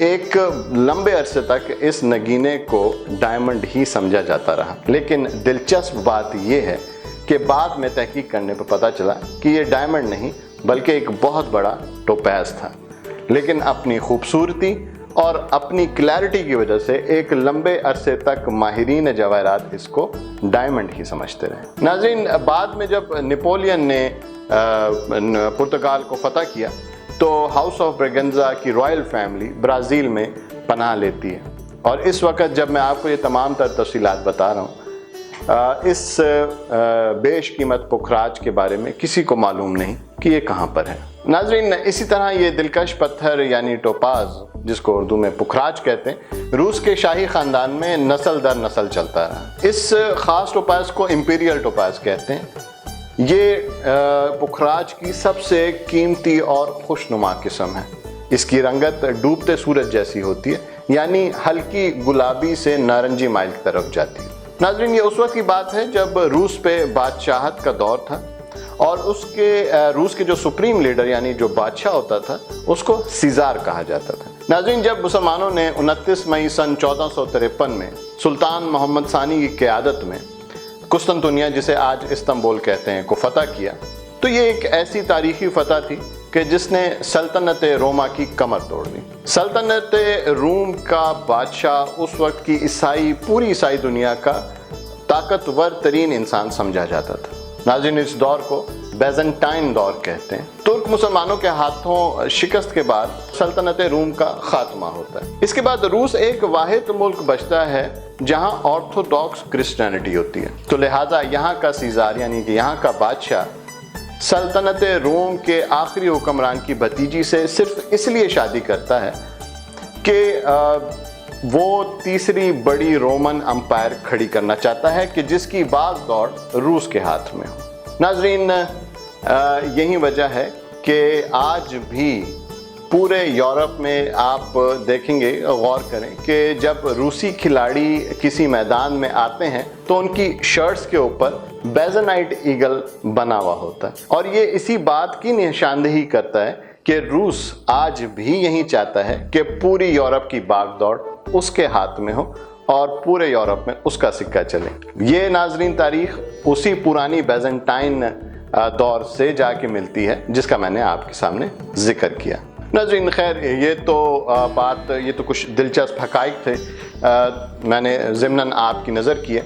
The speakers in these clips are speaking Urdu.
ایک لمبے عرصے تک اس نگینے کو ڈائمنڈ ہی سمجھا جاتا رہا، لیکن دلچسپ بات یہ ہے کہ بعد میں تحقیق کرنے پر پتہ چلا کہ یہ ڈائمنڈ نہیں بلکہ ایک بہت بڑا ٹوپاز تھا، لیکن اپنی خوبصورتی اور اپنی کلیئرٹی کی وجہ سے ایک لمبے عرصے تک ماہرین جواہرات اس کو ڈائمنڈ ہی سمجھتے رہے۔ ناظرین، بعد میں جب نپولین نے پرتگال کو فتح کیا تو ہاؤس آف برگنزا کی رائل فیملی برازیل میں پناہ لیتی ہے، اور اس وقت جب میں آپ کو یہ تمام تر تفصیلات بتا رہا ہوں، اس بیش قیمت پکھراج کے بارے میں کسی کو معلوم نہیں کہ یہ کہاں پر ہے۔ ناظرین، اسی طرح یہ دلکش پتھر یعنی ٹوپاز، جس کو اردو میں پکھراج کہتے ہیں، روس کے شاہی خاندان میں نسل در نسل چلتا رہا۔ اس خاص ٹوپاز کو امپیریل ٹوپاز کہتے ہیں۔ یہ پکھراج کی سب سے قیمتی اور خوشنما قسم ہے۔ اس کی رنگت ڈوبتے سورج جیسی ہوتی ہے، یعنی ہلکی گلابی سے نارنجی مائل کی طرف جاتی ہے۔ ناظرین، یہ اس وقت کی بات ہے جب روس پہ بادشاہت کا دور تھا، اور روس کے جو سپریم لیڈر یعنی جو بادشاہ ہوتا تھا اس کو سیزار کہا جاتا تھا۔ ناظرین، جب مسلمانوں نے 29 مئی سن 1453 میں سلطان محمد ثانی کی قیادت میں قسطنطنیہ، جسے آج استنبول کہتے ہیں، کو فتح کیا، تو یہ ایک ایسی تاریخی فتح تھی کہ جس نے سلطنت روما کی کمر توڑ دی۔ سلطنت روم کا بادشاہ اس وقت کی پوری عیسائی دنیا کا طاقتور ترین انسان سمجھا جاتا تھا۔ ناظرین، اس دور کو بیزنٹائن دور کہتے ہیں۔ ترک مسلمانوں کے ہاتھوں شکست کے بعد سلطنت روم کا خاتمہ ہوتا ہے۔ اس کے بعد روس ایک واحد ملک بچتا ہے جہاں آرتھوڈاکس کرسچینٹی ہوتی ہے، تو لہٰذا یہاں کا سیزار یعنی کہ یہاں کا بادشاہ سلطنت روم کے آخری حکمران کی بھتیجی سے صرف اس لیے شادی کرتا ہے کہ وہ تیسری بڑی رومن امپائر کھڑی کرنا چاہتا ہے کہ جس کی باز دوڑ روس کے ہاتھ میں ہو۔ ناظرین، یہی وجہ ہے کہ آج بھی پورے یورپ میں آپ دیکھیں گے، غور کریں کہ جب روسی کھلاڑی کسی میدان میں آتے ہیں تو ان کی شرٹس کے اوپر بیزنائٹ ایگل بنا ہوا ہوتا ہے، اور یہ اسی بات کی نشاندہی کرتا ہے کہ روس آج بھی یہی چاہتا ہے کہ پوری یورپ کی باغ دوڑ اس کے ہاتھ میں ہو اور پورے یورپ میں اس کا سکہ چلے۔ یہ ناظرین تاریخ اسی پرانی بیزنٹائن دور سے جا کے ملتی ہے جس کا میں نے آپ کے سامنے ذکر کیا۔ ناظرین، خیر، یہ تو کچھ دلچسپ حقائق تھے، میں نے ضمناً آپ کی نظر کی ہے۔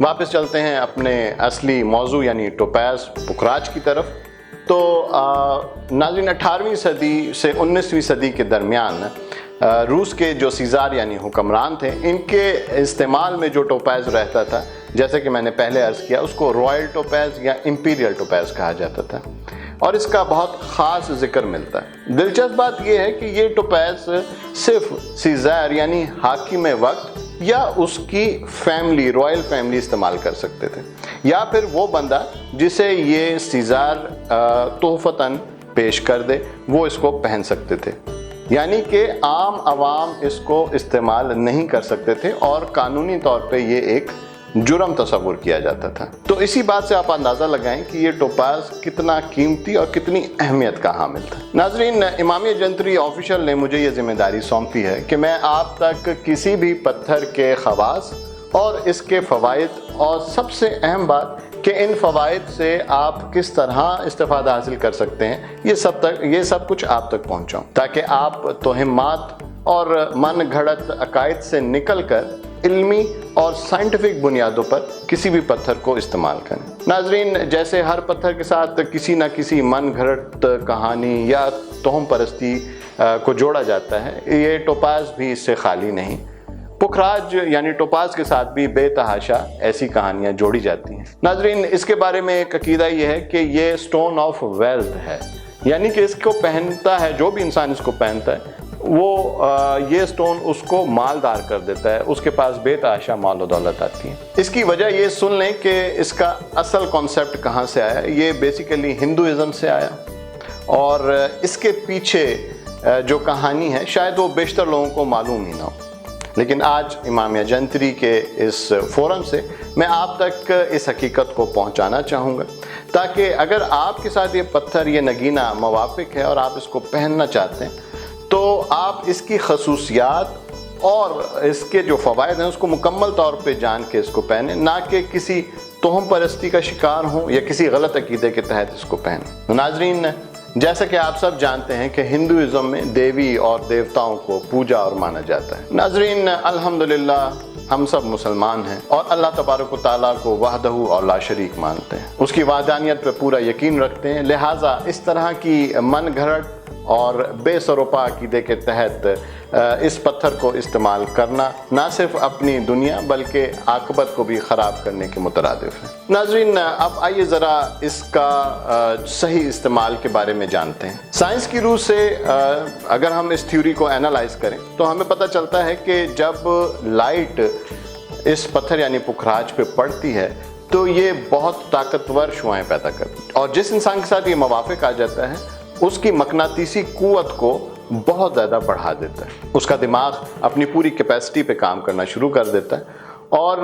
واپس چلتے ہیں اپنے اصلی موضوع یعنی ٹوپاز پکھراج کی طرف۔ تو ناظرین، 18ویں صدی سے 19ویں صدی کے درمیان روس کے جو سیزار یعنی حکمران تھے، ان کے استعمال میں جو ٹوپاز رہتا تھا، جیسے کہ میں نے پہلے عرض کیا، اس کو رائل ٹوپاز یا امپیریل ٹوپاز کہا جاتا تھا، اور اس کا بہت خاص ذکر ملتا ہے۔ دلچسپ بات یہ ہے کہ یہ ٹوپاز صرف سیزار یعنی حاکم وقت یا اس کی فیملی، رائل فیملی استعمال کر سکتے تھے، یا پھر وہ بندہ جسے یہ سیزار تحفتاً پیش کر دے وہ اس کو پہن سکتے تھے، یعنی کہ عام عوام اس کو استعمال نہیں کر سکتے تھے، اور قانونی طور پہ یہ ایک جرم تصور کیا جاتا تھا۔ تو اسی بات سے آپ اندازہ لگائیں کہ یہ ٹوپاز کتنا قیمتی اور کتنی اہمیت کا حامل تھا۔ ناظرین، امامیہ جنتری آفیشل نے مجھے یہ ذمہ داری سونپی ہے کہ میں آپ تک کسی بھی پتھر کے خواص اور اس کے فوائد، اور سب سے اہم بات کہ ان فوائد سے آپ کس طرح استفادہ حاصل کر سکتے ہیں، یہ سب کچھ آپ تک پہنچاؤں، تاکہ آپ توہمات اور من گھڑت عقائد سے نکل کر علمی اور سائنٹیفک بنیادوں پر کسی بھی پتھر کو استعمال کریں۔ ناظرین، جیسے ہر پتھر کے ساتھ کسی نہ کسی من گھڑت کہانی یا توہم پرستی کو جوڑا جاتا ہے، یہ ٹوپاز بھی اس سے خالی نہیں۔ پکھراج یعنی ٹوپاز کے ساتھ بھی بے تحاشا ایسی کہانیاں جوڑی جاتی ہیں۔ ناظرین، اس کے بارے میں ایک عقیدہ یہ ہے کہ یہ سٹون آف ویلتھ ہے، یعنی کہ اس کو پہنتا ہے، جو بھی انسان اس کو پہنتا ہے وہ یہ سٹون اس کو مالدار کر دیتا ہے، اس کے پاس بے تحاشا مال و دولت آتی ہے۔ اس کی وجہ یہ سن لیں کہ اس کا اصل کانسیپٹ کہاں سے آیا۔ یہ بیسیکلی ہندوازم سے آیا، اور اس کے پیچھے جو کہانی ہے شاید وہ بیشتر لوگوں کو معلوم ہی نہ ہو، لیکن آج امامیہ جنتری کے اس فورم سے میں آپ تک اس حقیقت کو پہنچانا چاہوں گا، تاکہ اگر آپ کے ساتھ یہ پتھر، یہ نگینہ موافق ہے اور آپ اس کو پہننا چاہتے ہیں تو آپ اس کی خصوصیات اور اس کے جو فوائد ہیں اس کو مکمل طور پہ جان کے اس کو پہنیں، نہ کہ کسی توہم پرستی کا شکار ہوں یا کسی غلط عقیدے کے تحت اس کو پہنیں۔ ناظرین، جیسا کہ آپ سب جانتے ہیں کہ ہندوازم میں دیوی اور دیوتاؤں کو پوجا اور مانا جاتا ہے۔ ناظرین، الحمدللہ ہم سب مسلمان ہیں اور اللہ تبارک و تعالیٰ کو وحدہ اور لا شریک مانتے ہیں، اس کی وحدانیت پہ پورا یقین رکھتے ہیں، لہٰذا اس طرح کی من گھڑت اور بے سروپا عقیدے کے تحت اس پتھر کو استعمال کرنا نہ صرف اپنی دنیا بلکہ عاقبت کو بھی خراب کرنے کے مترادف ہے۔ ناظرین، اب آئیے ذرا اس کا صحیح استعمال کے بارے میں جانتے ہیں۔ سائنس کی روح سے اگر ہم اس تھیوری کو اینالائز کریں تو ہمیں پتہ چلتا ہے کہ جب لائٹ اس پتھر یعنی پکھراج پہ پڑتی ہے تو یہ بہت طاقتور شعاعیں پیدا کرتی ہے، اور جس انسان کے ساتھ یہ موافق آ جاتا ہے اس کی مقناطیسی قوت کو بہت زیادہ بڑھا دیتا ہے، اس کا دماغ اپنی پوری کیپیسٹی پہ کام کرنا شروع کر دیتا ہے، اور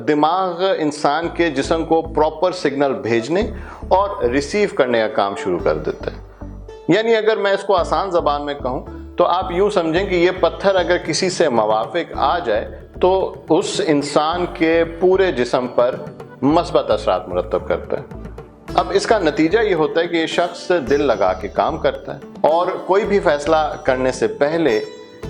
دماغ انسان کے جسم کو پراپر سگنل بھیجنے اور ریسیو کرنے کا کام شروع کر دیتا ہے۔ یعنی اگر میں اس کو آسان زبان میں کہوں تو آپ یوں سمجھیں کہ یہ پتھر اگر کسی سے موافق آ جائے تو اس انسان کے پورے جسم پر مثبت اثرات مرتب کرتا ہے۔ اب اس کا نتیجہ یہ ہوتا ہے کہ یہ شخص دل لگا کے کام کرتا ہے اور کوئی بھی فیصلہ کرنے سے پہلے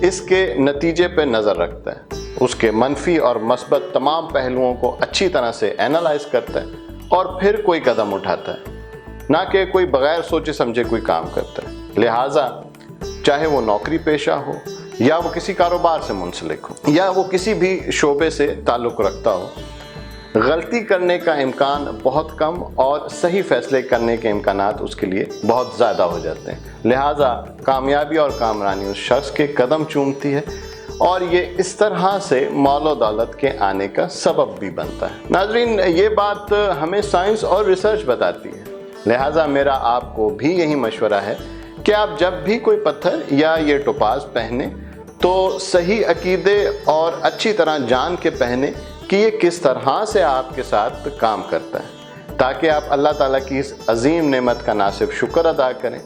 اس کے نتیجے پہ نظر رکھتا ہے، اس کے منفی اور مثبت تمام پہلوؤں کو اچھی طرح سے اینالائز کرتا ہے اور پھر کوئی قدم اٹھاتا ہے، نہ کہ کوئی بغیر سوچے سمجھے کوئی کام کرتا ہے۔ لہٰذا چاہے وہ نوکری پیشہ ہو یا وہ کسی کاروبار سے منسلک ہو یا وہ کسی بھی شعبے سے تعلق رکھتا ہو، غلطی کرنے کا امکان بہت کم اور صحیح فیصلے کرنے کے امکانات اس کے لیے بہت زیادہ ہو جاتے ہیں۔ لہٰذا کامیابی اور کامرانی اس شخص کے قدم چومتی ہے اور یہ اس طرح سے مال و دولت کے آنے کا سبب بھی بنتا ہے۔ ناظرین، یہ بات ہمیں سائنس اور ریسرچ بتاتی ہے، لہٰذا میرا آپ کو بھی یہی مشورہ ہے کہ آپ جب بھی کوئی پتھر یا یہ ٹوپاز پہنیں تو صحیح عقیدے اور اچھی طرح جان کے پہنیں کہ یہ کس طرح سے آپ کے ساتھ کام کرتا ہے، تاکہ آپ اللہ تعالیٰ کی اس عظیم نعمت کا نہ صرف شکر ادا کریں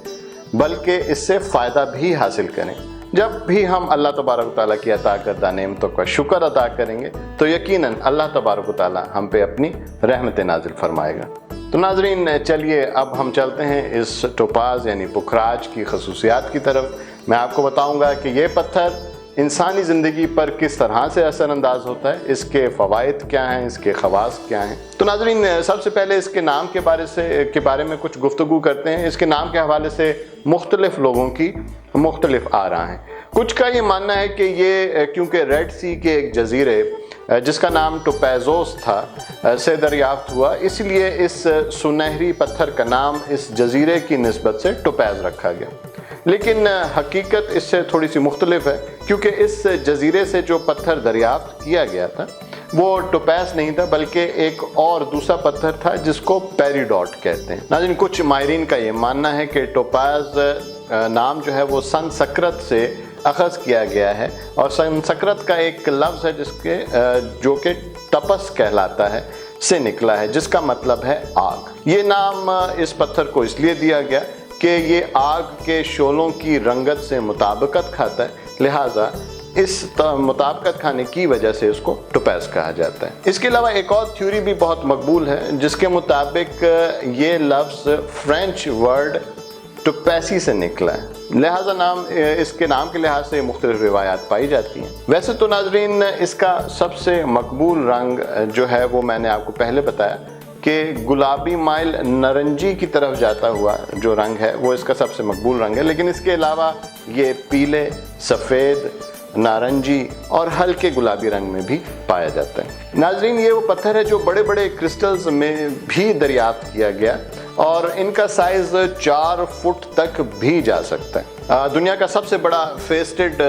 بلکہ اس سے فائدہ بھی حاصل کریں۔ جب بھی ہم اللہ تبارک و تعالیٰ کی عطا کردہ نعمتوں کا شکر ادا کریں گے تو یقیناً اللہ تبارک و تعالیٰ ہم پہ اپنی رحمت نازل فرمائے گا۔ تو ناظرین، چلیے اب ہم چلتے ہیں اس ٹوپاز یعنی پکھراج کی خصوصیات کی طرف۔ میں آپ کو بتاؤں گا کہ یہ پتھر انسانی زندگی پر کس طرح سے اثر انداز ہوتا ہے، اس کے فوائد کیا ہیں، اس کے خواص کیا ہیں۔ تو ناظرین، سب سے پہلے اس کے نام کے بارے میں کچھ گفتگو کرتے ہیں۔ اس کے نام کے حوالے سے مختلف لوگوں کی مختلف آراء ہیں۔ کچھ کا یہ ماننا ہے کہ یہ کیونکہ ریڈ سی کے ایک جزیرے جس کا نام ٹوپیزوس تھا سے دریافت ہوا، اس لیے اس سنہری پتھر کا نام اس جزیرے کی نسبت سے ٹوپیز رکھا گیا، لیکن حقیقت اس سے تھوڑی سی مختلف ہے، کیونکہ اس جزیرے سے جو پتھر دریافت کیا گیا تھا وہ ٹوپیز نہیں تھا بلکہ ایک اور دوسرا پتھر تھا جس کو پیریڈوٹ کہتے ہیں۔ ناظرین، کچھ ماہرین کا یہ ماننا ہے کہ ٹوپاز نام جو ہے وہ سنسکرت سے اخذ کیا گیا ہے، اور سنسکرت کا ایک لفظ ہے جو کہ تپس کہلاتا ہے سے نکلا ہے، جس کا مطلب ہے آگ۔ یہ نام اس پتھر کو اس لیے دیا گیا کہ یہ آگ کے شعلوں کی رنگت سے مطابقت کھاتا ہے، لہٰذا اس مطابقت کھانے کی وجہ سے اس کو ٹوپیز کہا جاتا ہے۔ اس کے علاوہ ایک اور تھیوری بھی بہت مقبول ہے جس کے مطابق یہ لفظ فرینچ ورڈ ٹوپیسی سے نکلا ہے، لہٰذا اس کے نام کے لحاظ سے مختلف روایات پائی جاتی ہیں۔ ویسے تو ناظرین، اس کا سب سے مقبول رنگ جو ہے وہ میں نے آپ کو پہلے بتایا کہ گلابی مائل نارنجی کی طرف جاتا ہوا جو رنگ ہے وہ اس کا سب سے مقبول رنگ ہے، لیکن اس کے علاوہ یہ پیلے، سفید، نارنجی اور ہلکے گلابی رنگ میں بھی پایا جاتا ہے۔ ناظرین، یہ وہ پتھر ہے جو بڑے بڑے کرسٹلز میں بھی دریافت کیا گیا اور ان کا سائز 4 فٹ تک بھی جا سکتا ہے۔ دنیا کا سب سے بڑا فیسٹڈ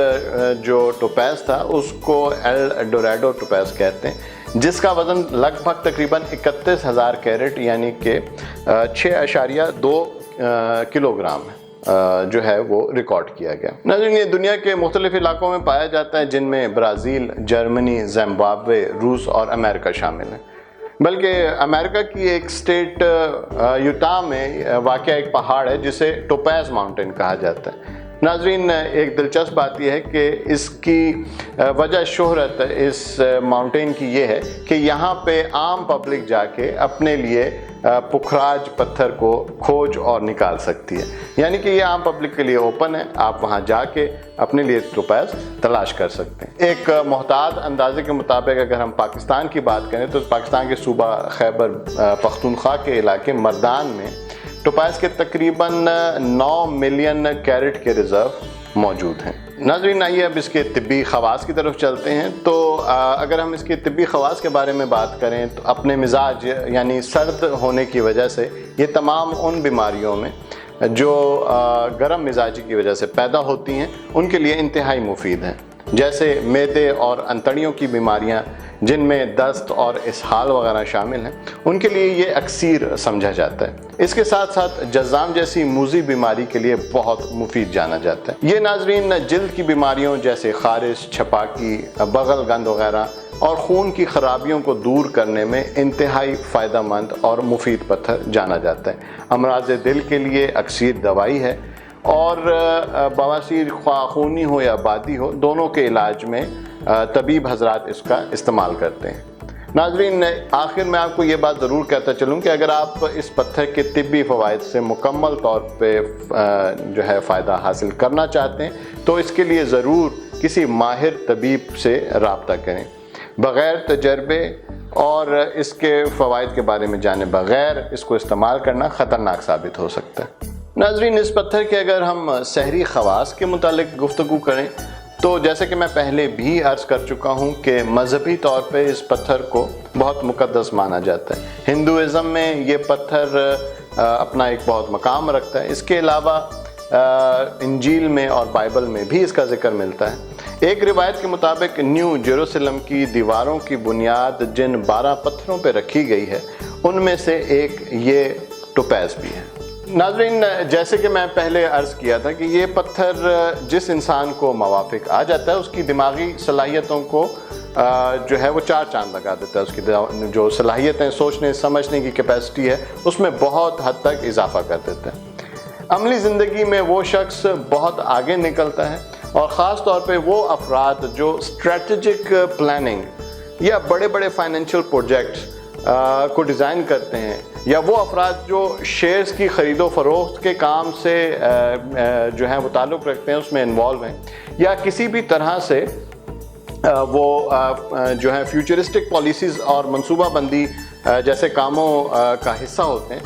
جو ٹوپیز تھا اس کو ایل ڈوریڈو ٹوپیز کہتے ہیں، جس کا وزن لگ بھگ تقریباً 31,000 کیرٹ یعنی کہ 6.2 کلو گرام جو ہے وہ ریکارڈ کیا گیا۔ ناظرین، یہ دنیا کے مختلف علاقوں میں پایا جاتا ہے جن میں برازیل، جرمنی، زمبابوے، روس اور امریکہ شامل ہیں، بلکہ امریکہ کی ایک اسٹیٹ یوٹا میں واقع ایک پہاڑ ہے جسے ٹوپیز ماؤنٹین کہا جاتا ہے۔ ناظرین، ایک دلچسپ بات یہ ہے کہ اس کی وجہ شہرت اس ماؤنٹین کی یہ ہے کہ یہاں پہ عام پبلک جا کے اپنے لیے پکھراج پتھر کو کھوج اور نکال سکتی ہے، یعنی کہ یہ عام پبلک کے لیے اوپن ہے، آپ وہاں جا کے اپنے لیے ٹوپاز تلاش کر سکتے ہیں۔ ایک محتاط اندازے کے مطابق اگر ہم پاکستان کی بات کریں تو پاکستان کے صوبہ خیبر پختونخوا کے علاقے مردان میں ٹوپاز کے تقریباً 9 ملین کیرٹ کے ریزرو موجود ہیں۔ ناظرین، آئیے اب اس کے طبی خواص کی طرف چلتے ہیں۔ تو اگر ہم اس کے طبی خواص کے بارے میں بات کریں تو اپنے مزاج یعنی سرد ہونے کی وجہ سے یہ تمام ان بیماریوں میں جو گرم مزاجی کی وجہ سے پیدا ہوتی ہیں ان کے لیے انتہائی مفید ہیں، جیسے معدے اور انتڑیوں کی بیماریاں جن میں دست اور اسہال وغیرہ شامل ہیں، ان کے لیے یہ اکسیر سمجھا جاتا ہے۔ اس کے ساتھ ساتھ جذام جیسی موذی بیماری کے لیے بہت مفید جانا جاتا ہے۔ یہ ناظرین جلد کی بیماریوں جیسے خارش، چھپاکی، بغل گند وغیرہ اور خون کی خرابیوں کو دور کرنے میں انتہائی فائدہ مند اور مفید پتھر جانا جاتا ہے۔ امراض دل کے لیے اکسیر دوائی ہے، اور بواسیر خواہ خونی ہو یا بادی ہو، دونوں کے علاج میں طبیب حضرات اس کا استعمال کرتے ہیں۔ ناظرین، آخر میں آپ کو یہ بات ضرور کہتا چلوں کہ اگر آپ اس پتھر کے طبی فوائد سے مکمل طور پہ جو ہے فائدہ حاصل کرنا چاہتے ہیں تو اس کے لیے ضرور کسی ماہر طبیب سے رابطہ کریں۔ بغیر تجربے اور اس کے فوائد کے بارے میں جانے بغیر اس کو استعمال کرنا خطرناک ثابت ہو سکتا ہے۔ ناظرین، اس پتھر کے اگر ہم سحری خواص کے متعلق گفتگو کریں تو جیسے کہ میں پہلے بھی عرض کر چکا ہوں کہ مذہبی طور پہ اس پتھر کو بہت مقدس مانا جاتا ہے۔ ہندوازم میں یہ پتھر اپنا ایک بہت مقام رکھتا ہے۔ اس کے علاوہ انجیل میں اور بائبل میں بھی اس کا ذکر ملتا ہے۔ ایک روایت کے مطابق نیو جیروسلم کی دیواروں کی بنیاد جن 12 پتھروں پہ رکھی گئی ہے ان میں سے ایک یہ ٹوپاز بھی ہے۔ ناظرین، جیسے کہ میں پہلے عرض کیا تھا کہ یہ پتھر جس انسان کو موافق آ جاتا ہے اس کی دماغی صلاحیتوں کو جو ہے وہ 4 چاند لگا دیتا ہے۔ اس کی جو صلاحیتیں، سوچنے سمجھنے کی کیپیسٹی ہے اس میں بہت حد تک اضافہ کر دیتا ہے۔ عملی زندگی میں وہ شخص بہت آگے نکلتا ہے، اور خاص طور پہ وہ افراد جو اسٹریٹجک پلاننگ یا بڑے بڑے فائنینشیل پروجیکٹس کو ڈیزائن کرتے ہیں، یا وہ افراد جو شیئرز کی خرید و فروخت کے کام سے جو ہے وہ تعلق رکھتے ہیں، اس میں انوالو ہیں، یا کسی بھی طرح سے وہ جو ہے فیوچرسٹک پالیسیز اور منصوبہ بندی جیسے کاموں کا حصہ ہوتے ہیں،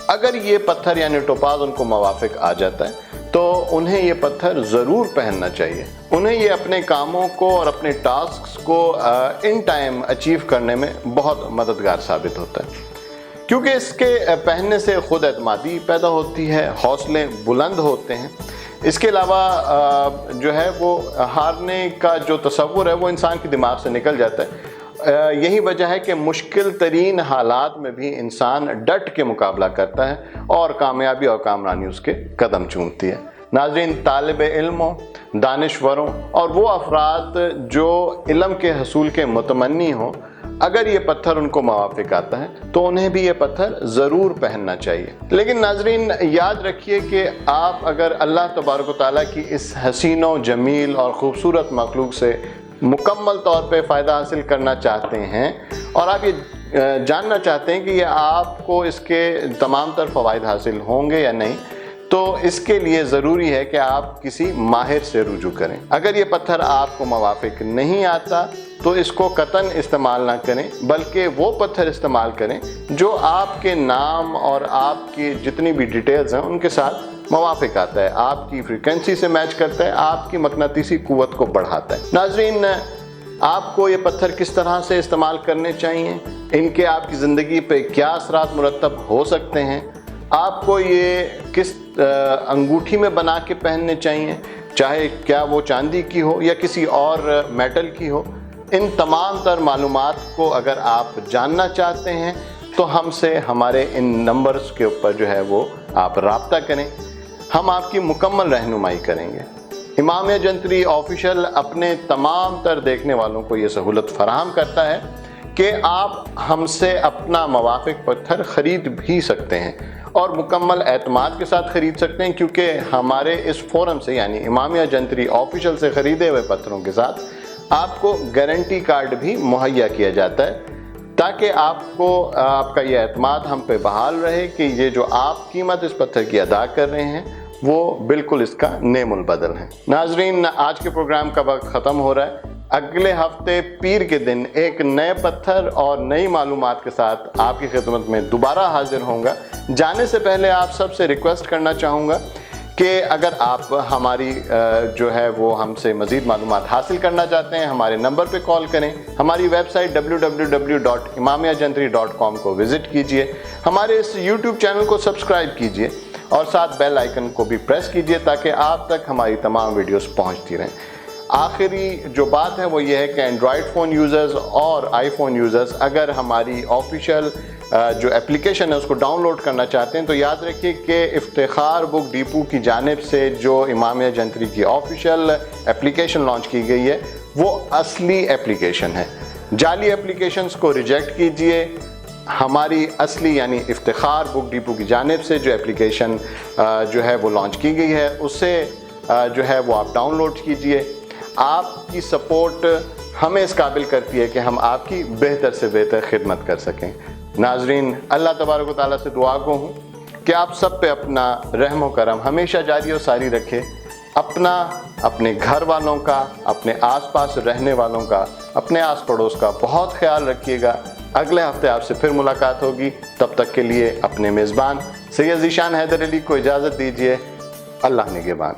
اگر یہ پتھر یعنی ٹوپاز ان کو موافق آ جاتا ہے تو انہیں یہ پتھر ضرور پہننا چاہیے۔ انہیں یہ اپنے کاموں کو اور اپنے ٹاسکس کو ان ٹائم اچیو کرنے میں بہت مددگار ثابت ہوتا ہے، کیونکہ اس کے پہننے سے خود اعتمادی پیدا ہوتی ہے، حوصلے بلند ہوتے ہیں۔ اس کے علاوہ جو ہے وہ ہارنے کا جو تصور ہے وہ انسان کے دماغ سے نکل جاتا ہے۔ یہی وجہ ہے کہ مشکل ترین حالات میں بھی انسان ڈٹ کے مقابلہ کرتا ہے اور کامیابی اور کامرانی اس کے قدم چومتی ہے۔ ناظرین، طالب علموں، دانشوروں اور وہ افراد جو علم کے حصول کے متمنی ہوں، اگر یہ پتھر ان کو موافق آتا ہے تو انہیں بھی یہ پتھر ضرور پہننا چاہیے۔ لیکن ناظرین، یاد رکھیے کہ آپ اگر اللہ تبارک و تعالیٰ کی اس حسین و جمیل اور خوبصورت مخلوق سے مکمل طور پہ فائدہ حاصل کرنا چاہتے ہیں، اور آپ یہ جاننا چاہتے ہیں کہ یہ آپ کو اس کے تمام تر فوائد حاصل ہوں گے یا نہیں، تو اس کے لیے ضروری ہے کہ آپ کسی ماہر سے رجوع کریں۔ اگر یہ پتھر آپ کو موافق نہیں آتا تو اس کو قطعاً استعمال نہ کریں، بلکہ وہ پتھر استعمال کریں جو آپ کے نام اور آپ کی جتنی بھی ڈیٹیلز ہیں ان کے ساتھ موافق آتا ہے، آپ کی فریکوینسی سے میچ کرتا ہے، آپ کی مقناطیسی قوت کو بڑھاتا ہے۔ ناظرین، آپ کو یہ پتھر کس طرح سے استعمال کرنے چاہیے، ان کے آپ کی زندگی پہ کیا اثرات مرتب ہو سکتے ہیں، آپ کو یہ کس انگوٹھی میں بنا کے پہننے چاہیے، چاہے کیا وہ چاندی کی ہو یا کسی اور میٹل کی ہو، ان تمام تر معلومات کو اگر آپ جاننا چاہتے ہیں تو ہم سے ہمارے ان نمبرز کے اوپر جو ہے وہ آپ رابطہ کریں، ہم آپ کی مکمل رہنمائی کریں گے۔ امامیہ جنتری آفیشل اپنے تمام تر دیکھنے والوں کو یہ سہولت فراہم کرتا ہے کہ آپ ہم سے اپنا موافق پتھر خرید بھی سکتے ہیں، اور مکمل اعتماد کے ساتھ خرید سکتے ہیں، کیونکہ ہمارے اس فورم سے یعنی امامیہ جنتری آفیشل سے خریدے ہوئے پتھروں کے ساتھ آپ کو گارنٹی کارڈ بھی مہیا کیا جاتا ہے، تاکہ آپ کا یہ اعتماد ہم پہ بحال رہے کہ یہ جو آپ قیمت اس پتھر کی ادا کر رہے ہیں وہ بالکل اس کا نیم البدل ہے۔ ناظرین، آج کے پروگرام کا وقت ختم ہو رہا ہے۔ اگلے ہفتے پیر کے دن ایک نئے پتھر اور نئی معلومات کے ساتھ آپ کی خدمت میں دوبارہ حاضر ہوں گا۔ جانے سے پہلے آپ سب سے ریکویسٹ کرنا چاہوں گا کہ اگر آپ ہماری جو ہے وہ ہم سے مزید معلومات حاصل کرنا چاہتے ہیں، ہمارے نمبر پہ کال کریں، ہماری ویب سائٹ www.imamiyajantri.com کو وزٹ کیجئے، ہمارے اس یوٹیوب چینل کو سبسکرائب کیجئے اور ساتھ بیل آئیکن کو بھی پریس کیجئے تاکہ آپ تک ہماری تمام ویڈیوز پہنچتی رہیں۔ آخری جو بات ہے وہ یہ ہے کہ اینڈرائڈ فون یوزرز اور آئی فون یوزرز اگر ہماری آفیشیل جو اپلیکیشن ہے اس کو ڈاؤن لوڈ کرنا چاہتے ہیں تو یاد رکھیے کہ افتخار بک ڈیپو کی جانب سے جو امامیہ جنتری کی آفیشیل اپلیکیشن لانچ کی گئی ہے وہ اصلی اپلیکیشن ہے۔ جعلی اپلیکیشنز کو ریجیکٹ کیجئے، ہماری اصلی یعنی افتخار بک ڈیپو کی جانب سے جو اپلیکیشن جو ہے وہ لانچ کی گئی ہے اسے جو ہے وہ آپ ڈاؤن لوڈ کیجئے۔ آپ کی سپورٹ ہمیں اس قابل کرتی ہے کہ ہم آپ کی بہتر سے بہتر خدمت کر سکیں۔ ناظرین، اللہ تبارک و تعالیٰ سے دعا گو ہوں کہ آپ سب پہ اپنا رحم و کرم ہمیشہ جاری و ساری رکھے، اپنے گھر والوں کا، اپنے آس پاس رہنے والوں کا، اپنے آس پڑوس کا بہت خیال رکھیے گا۔ اگلے ہفتے آپ سے پھر ملاقات ہوگی، تب تک کے لیے اپنے میزبان سید ذیشان حیدر علی کو اجازت دیجیے۔ اللہ نگہبان۔